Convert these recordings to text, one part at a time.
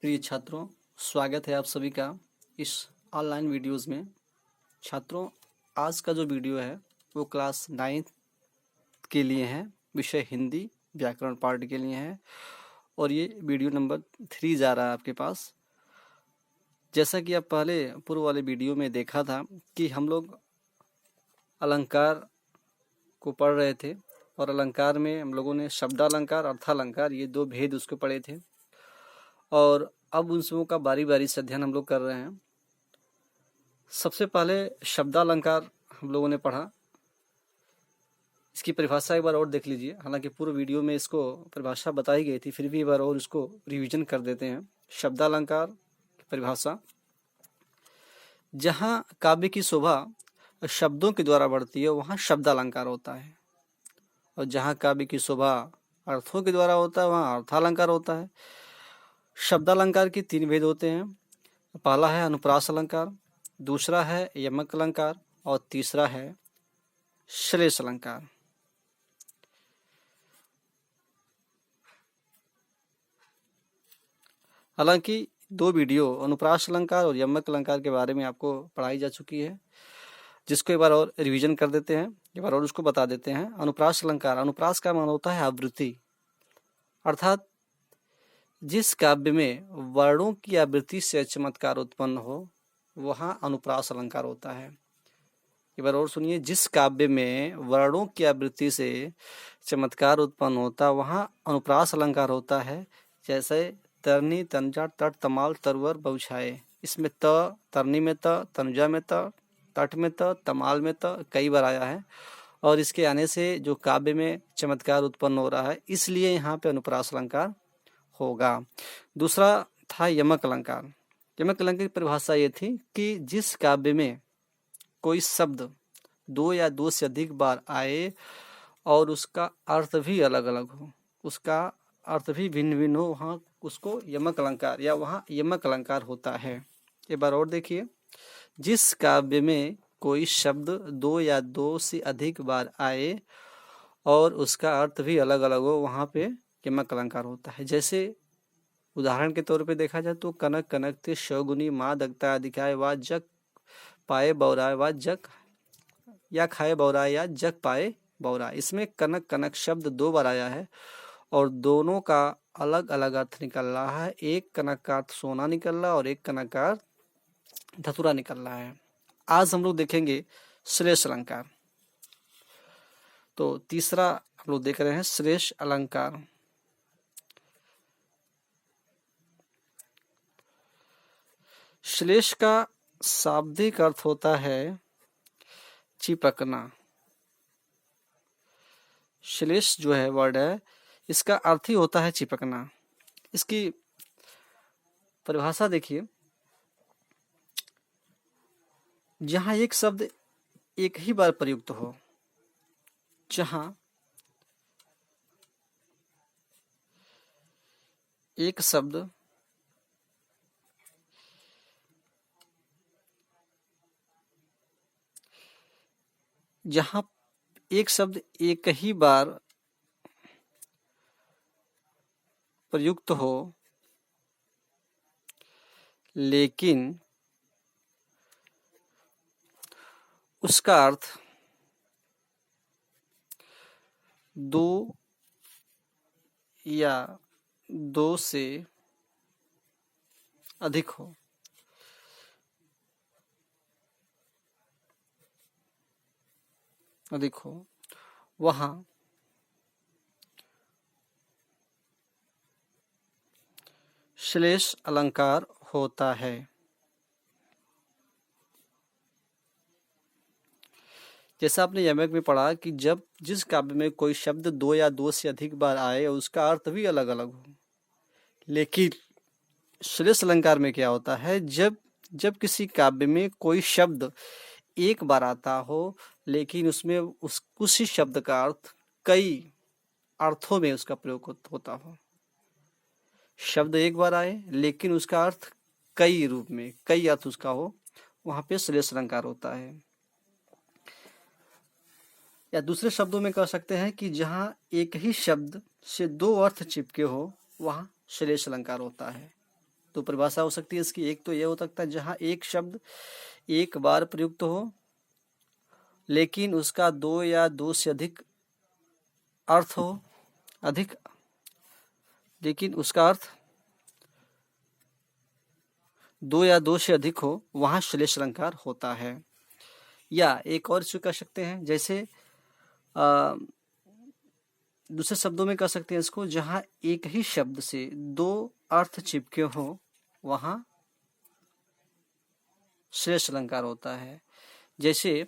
प्रिय छात्रों, स्वागत है आप सभी का इस ऑनलाइन वीडियोस में। छात्रों, आज का जो वीडियो है वो क्लास 9th के लिए है। विषय हिंदी व्याकरण पार्ट के लिए है और ये वीडियो नंबर 3 जा रहा है आपके पास। जैसा कि आप पहले पूर्व वाले वीडियो में देखा था कि हम लोग अलंकार को पढ़ रहे थे और अलंकार में हम लोगों ने शब्दालंकार अर्थालंकार ये दो भेद उसको पढ़े थे और अब उन सबों का बारी बारी से अध्ययन हम लोग कर रहे हैं। सबसे पहले शब्दालंकार हम लोगों ने पढ़ा। इसकी परिभाषा एक बार और देख लीजिए। हालांकि पूर्व वीडियो में इसको परिभाषा बताई गई थी, फिर भी एक बार और इसको रिवीजन कर देते हैं। शब्दालंकार की परिभाषा: जहाँ काव्य की शोभा शब्दों के द्वारा बढ़ती है वहाँ शब्दालंकार होता है, और जहाँ काव्य की शोभा अर्थों के द्वारा होता है वहाँ अर्थालंकार होता है। शब्दालंकार के 3 भेद होते हैं। पहला है अनुप्रास अलंकार, दूसरा है यमक अलंकार और तीसरा है श्लेष अलंकार। हालांकि 2 वीडियो अनुप्रास अलंकार और यमक अलंकार के बारे में आपको पढ़ाई जा चुकी है, जिसको एक बार और रिवीजन कर देते हैं, एक बार और उसको बता देते हैं। अनुप्रास अलंकार, अनुप्रास का मान होता है आवृत्ति, अर्थात जिस काव्य में वर्णों की आवृत्ति से चमत्कार उत्पन्न हो वहाँ अनुप्रास अलंकार होता है। एक बार और सुनिए, जिस काव्य में वर्णों की आवृत्ति से चमत्कार उत्पन्न होता वहाँ अनुप्रास अलंकार होता है। जैसे तरनी, तनुजा, तट, तमाल, तरवर, बहुछाए। इसमें त, तरनी में त, तनुजा में त, तट में त, तमाल में त कई बार आया है और इसके आने से जो काव्य में चमत्कार उत्पन्न हो रहा है, इसलिए यहाँ पे अनुप्रास अलंकार होगा। दूसरा था यमक अलंकार। यमक अलंकार की परिभाषा ये थी कि जिस काव्य में कोई शब्द 2 या 2 से अधिक बार आए और उसका अर्थ भी अलग अलग हो, उसका अर्थ भी भिन्न भिन्न हो, वहाँ उसको यमक अलंकार या वहाँ यमक अलंकार होता है। एक बार और देखिए, जिस काव्य में कोई शब्द 2 या 2 से अधिक बार आए और उसका अर्थ भी अलग अलग हो वहाँ पे यमक अलंकार होता है। जैसे उदाहरण के तौर पे देखा जाए तो कनक, कनकते, शौगुनी, माँ, दगता, अधिकाय, वा, जग, पाए, बौराय, वा, जग या खाए, बौराय या जग, पाए, बौराय। इसमें कनक कनक शब्द 2 बार आया है और दोनों का अलग अलग अर्थ निकल रहा है। एक कनक का अर्थ सोना निकल रहा है और एक कनक का अर्थ धतूरा निकल रहा है। आज हम लोग देखेंगे श्लेष अलंकार। तो तीसरा हम लोग देख रहे हैं श्लेष अलंकार। श्लेष का शाब्दिक अर्थ होता है चिपकना। श्लेष जो है वर्ड है, इसका अर्थ ही होता है चिपकना। इसकी परिभाषा देखिए, जहां एक शब्द एक ही बार प्रयुक्त हो, जहां एक शब्द जहां एक शब्द एक ही बार प्रयुक्त हो लेकिन उसका अर्थ 2 या 2 से अधिक हो, वहां श्लेष अलंकार होता है। जैसा आपने यमक में पढ़ा कि जब जिस काव्य में कोई शब्द 2 या 2 से अधिक बार आए और उसका अर्थ भी अलग अलग हो, लेकिन श्लेष अलंकार में क्या होता है, जब किसी काव्य में कोई शब्द एक बार आता हो लेकिन उसमें उसी शब्द का अर्थ कई अर्थों में उसका प्रयोग होता हो। शब्द एक बार आए लेकिन उसका अर्थ कई रूप में, कई अर्थ उसका हो, वहां पे श्लेष अलंकार होता है। या दूसरे शब्दों में कह सकते हैं कि जहां एक ही शब्द से 2 अर्थ चिपके हो वहां श्लेष अलंकार होता है। दो परिभाषा हो सकती है इसकी। एक तो ये हो सकता है जहाँ एक शब्द एक बार प्रयुक्त हो लेकिन उसका दो या दो से अधिक अर्थ हो, अधिक, लेकिन उसका अर्थ दो या दो से अधिक हो, वहां श्लेष अलंकार होता है। या एक और इसको कह सकते हैं, जैसे दूसरे शब्दों में कह सकते हैं इसको, जहां एक ही शब्द से दो अर्थ चिपके हो वहां श्लेष अलंकार होता है। जैसे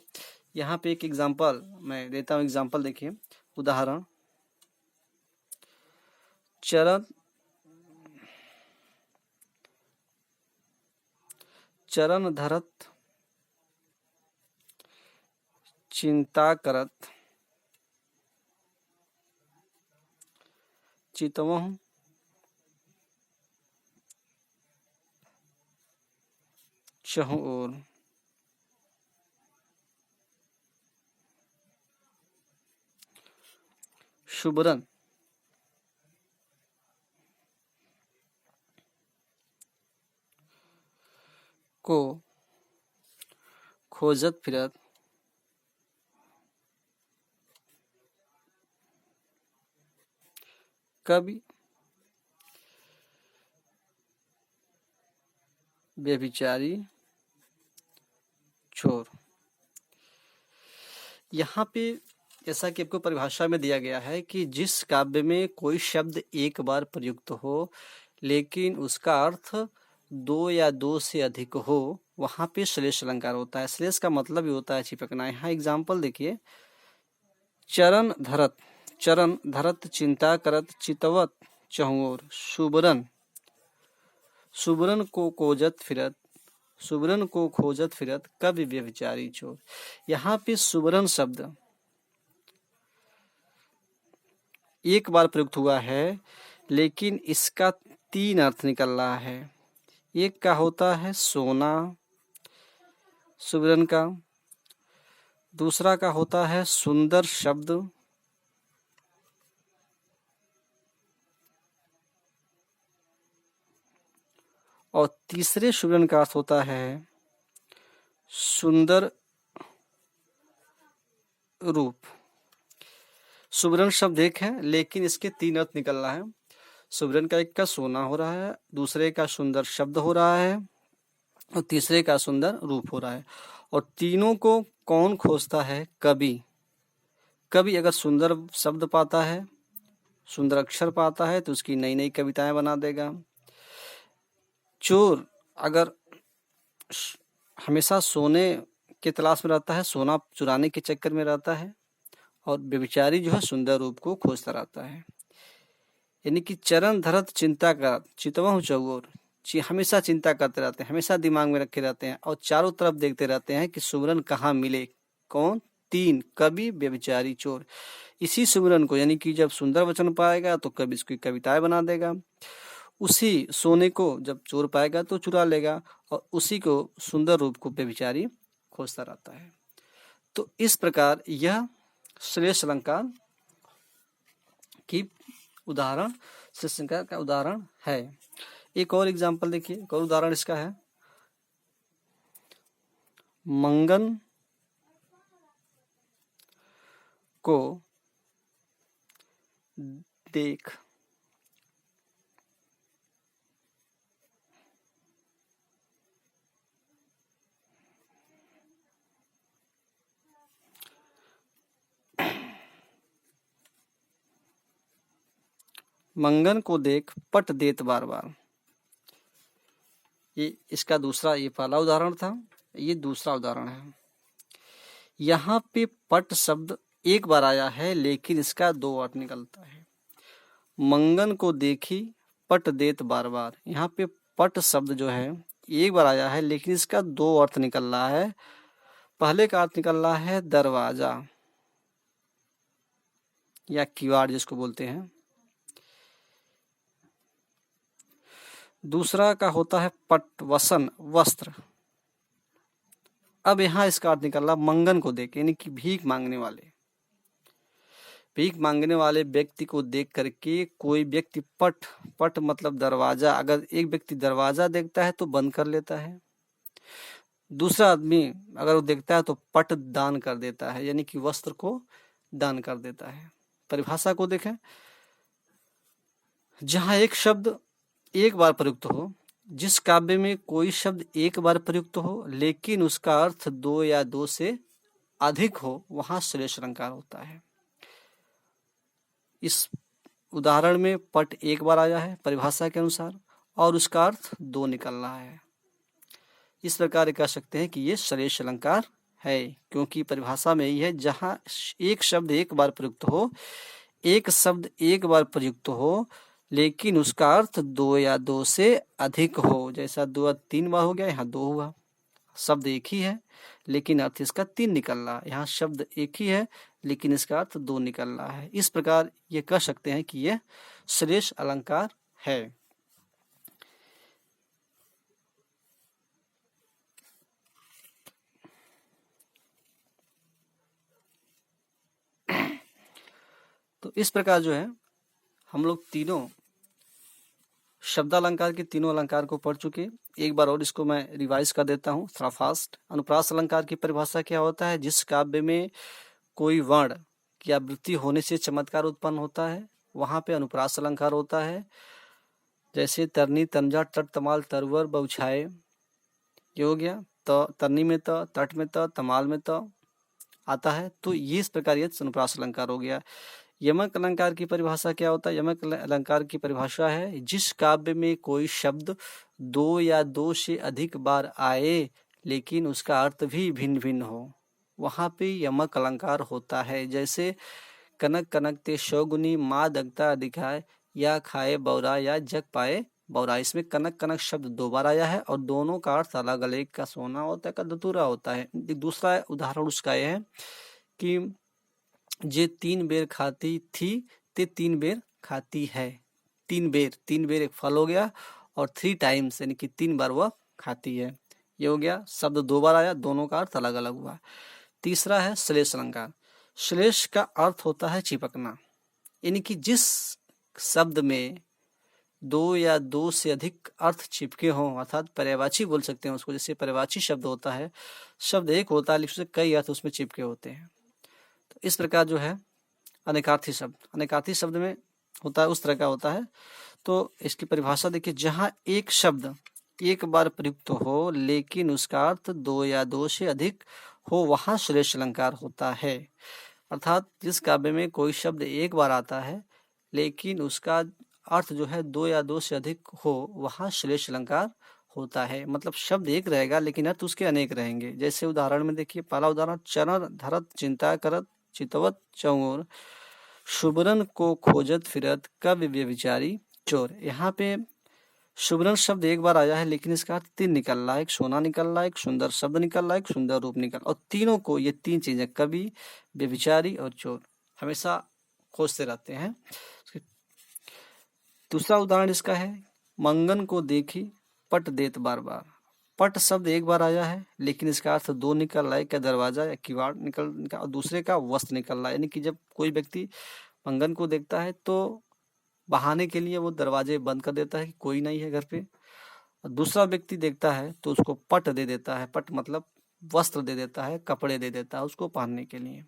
यहाँ पे एक एग्जाम्पल मैं देता हूँ, एग्जाम्पल देखिए, उदाहरण, चरण चरण धरत चिंता करत चितवहु चहुँ ओर। शुभरन को खोजत फिरत कवि व्यभिचारी चोर। यहाँ पे जैसा कि आपको परिभाषा में दिया गया है कि जिस काव्य में कोई शब्द एक बार प्रयुक्त हो लेकिन उसका अर्थ दो या दो से अधिक हो, वहां पे श्लेष अलंकार होता है। श्लेष का मतलब ही होता है चिपकना। यहाँ एग्जाम्पल देखिए, चरण धरत चिंता करत चितवत चहुँ ओर। शुभरन, शुभरन को खोजत फिरत कवि व्यभिचारी चोर। यहाँ पे शुभरन शब्द एक बार प्रयुक्त हुआ है लेकिन इसका तीन अर्थ निकल रहा है। एक का होता है सोना शुभरन का, दूसरा का होता है सुंदर शब्द, और तीसरे शुभरन का अर्थ होता है सुंदर रूप। शुभरन शब्द एक है लेकिन इसके तीन अर्थ निकल रहा है। शुभरन का एक का सोना हो रहा है, दूसरे का सुंदर शब्द हो रहा है, और तीसरे का सुंदर रूप हो रहा है। और तीनों को कौन खोजता है? कवि। कवि अगर सुंदर शब्द पाता है, सुंदर अक्षर पाता है, तो उसकी नई नई कविताएं बना देगा। चोर अगर हमेशा सोने की तलाश में रहता है, सोना चुराने के चक्कर में रहता है, और व्यभिचारी जो है सुंदर रूप को खोजता रहता है। यानी कि चरण धरत चिंता करत चितवहु चहुँ ओर, हमेशा चिंता करते रहते हैं, हमेशा दिमाग में रखे रहते हैं और चारों तरफ देखते रहते हैं कि सुमरन कहाँ मिले। कौन? तीन, कवि व्यभिचारी चोर। इसी सुमरन को, यानी कि जब सुंदर वचन पाएगा तो कवि इसकी कविताएं बना देगा, उसी सोने को जब चोर पाएगा तो चुरा लेगा, और उसी को सुंदर रूप को व्यभिचारी खोजता रहता है। तो इस प्रकार यह श्लेष अलंकार की उदाहरण, श्लेष अलंकार का उदाहरण है। एक और एग्जाम्पल देखिए, एक और उदाहरण इसका है, मंगन को देख मंगन को देख पट देत बार बार। ये इसका दूसरा, ये पहला उदाहरण था, ये दूसरा उदाहरण है। यहाँ पे पट शब्द एक बार आया है लेकिन इसका दो अर्थ निकलता है। मंगन को देखी पट देत बार बार, यहाँ पे पट शब्द जो है एक बार आया है लेकिन इसका दो अर्थ निकल रहा है। पहले का अर्थ निकल रहा है दरवाजा या किवाड़ जिसको बोलते हैं, दूसरा का होता है पट वसन वस्त्र। अब यहाँ इसका अर्थ निकल रहा मंगन को देख, यानी कि भीख मांगने वाले। भीख मांगने वाले व्यक्ति को देख करके कोई व्यक्ति पट मतलब दरवाजा, अगर एक व्यक्ति दरवाजा देखता है तो बंद कर लेता है, दूसरा आदमी अगर वो देखता है तो पट दान कर देता है, यानी कि वस्त्र को दान कर देता है। परिभाषा को देखें, जहां एक शब्द एक बार प्रयुक्त हो, जिस काव्य में कोई शब्द एक बार प्रयुक्त हो लेकिन उसका अर्थ दो या दो से अधिक हो, वहां श्लेष अलंकार होता है। इस उदाहरण में पट एक बार आया है परिभाषा के अनुसार और उसका अर्थ दो निकल रहा है। इस प्रकार कह सकते हैं कि ये श्लेष अलंकार है, क्योंकि परिभाषा में यही है, जहां एक शब्द एक बार प्रयुक्त हो, एक शब्द एक बार प्रयुक्त हो लेकिन उसका अर्थ दो या दो से अधिक हो। जैसा दो तीन बार हो गया, यहाँ दो हुआ। शब्द एक ही है लेकिन अर्थ इसका तीन निकल रहा है, यहाँ शब्द एक ही है लेकिन इसका अर्थ दो निकल रहा है। इस प्रकार ये कह सकते हैं कि यह श्लेष अलंकार है। तो इस प्रकार जो है हम लोग तीनों शब्दालंकार के तीनों अलंकार को पढ़ चुके। एक बार और इसको मैं रिवाइज कर देता हूँ थोड़ा फास्ट। अनुप्रास अलंकार की परिभाषा क्या होता है? जिस काव्य में कोई वर्ण की आवृत्ति होने से चमत्कार उत्पन्न होता है, वहां पे अनुप्रास अलंकार होता है। जैसे तरनी, तंजा, तट, तमाल, तरवर, बौछाए, ये हो गया। तो तरनी में त, तट में त, तमाल में त आता है, तो ये इस प्रकार ये अनुप्रास अलंकार हो गया। यमक अलंकार की परिभाषा क्या होता है? यमक अलंकार की परिभाषा है, जिस काव्य में कोई शब्द दो या दो से अधिक बार आए लेकिन उसका अर्थ भी भिन्न भिन्न हो, वहां पे यमक अलंकार होता है। जैसे कनक कनकते शौगुनी, माँ दगता दिखाए, या खाए बौरा, या जग पाए बौरा। इसमें कनक कनक शब्द दो बार आया है और दोनों का अर्थ अलग अलग, एक का सोना होता है, का धतूरा होता है। दूसरा उदाहरण उसका यह है कि जे तीन बेर खाती थी ते तीन बेर खाती है। तीन बेर एक फल हो गया और 3 टाइम्स यानी कि 3 बार वह खाती है, ये हो गया। शब्द दो बार आया, दोनों का अर्थ अलग अलग हुआ। तीसरा है श्लेष अलंकार। श्लेष का अर्थ होता है चिपकना, यानी कि जिस शब्द में दो या दो से अधिक अर्थ चिपके हों, अर्थात पर्यायवाची बोल सकते हैं उसको। जैसे पर्यायवाची शब्द होता है, शब्द एक होता है लेकिन कई अर्थ उसमें चिपके होते हैं। तो इस प्रकार जो है अनेकार्थी शब्द, अनेकार्थी शब्द में होता है, उस तरह का होता है। तो इसकी परिभाषा देखिए, जहां एक शब्द एक बार प्रयुक्त हो लेकिन उसका अर्थ दो या दो से अधिक हो, वहां श्लेष अलंकार होता है। अर्थात जिस काव्य में कोई शब्द एक बार आता है लेकिन उसका अर्थ जो है दो या दो से अधिक हो, वहां श्लेष अलंकार होता है। मतलब शब्द एक रहेगा लेकिन अर्थ उसके अनेक रहेंगे। जैसे उदाहरण में देखिए, पहला उदाहरण, चरण धरत चिंता करत चितवत चौर, शुभरन को खोजत फिरत कवि व्यभिचारी चोर। यहाँ पे शुभरन शब्द एक बार आया है लेकिन इसका अर्थ तीन निकल रहा है। एक सोना निकल रहा है, एक सुंदर शब्द निकल रहा है, एक सुंदर रूप निकल, और तीनों को, ये तीन चीजें, कवि, व्यभिचारी और चोर, हमेशा खोजते रहते हैं। दूसरा उदाहरण इसका है, मंगन को देखी पट देत बार बार। पट शब्द एक बार आया है लेकिन इसका अर्थ दो निकल रहा है, क्या दरवाजा या किवाड़ निकल, और दूसरे का वस्त्र निकल रहा है। यानी कि जब कोई व्यक्ति मंगन को देखता है तो बहाने के लिए वो दरवाजे बंद कर देता है कि कोई नहीं है घर पे, और दूसरा व्यक्ति देखता है तो उसको पट दे देता है। पट मतलब वस्त्र दे देता है, कपड़े दे देता है उसको पहनने के लिए।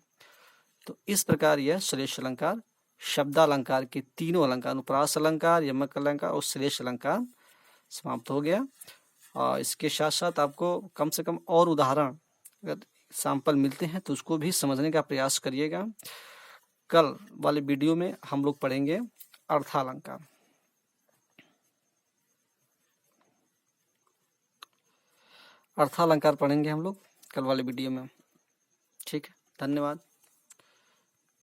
तो इस प्रकार यह श्लेष अलंकार, शब्दालंकार के तीनों अलंकार, अनुप्रास अलंकार, यमक अलंकार और श्लेष अलंकार समाप्त हो गया। और इसके साथ साथ आपको कम से कम और उदाहरण अगर सैंपल मिलते हैं तो उसको भी समझने का प्रयास करिएगा। कल वाले वीडियो में हम लोग पढ़ेंगे अर्थालंकार। अर्थालंकार पढ़ेंगे हम लोग कल वाले वीडियो में। ठीक है, धन्यवाद।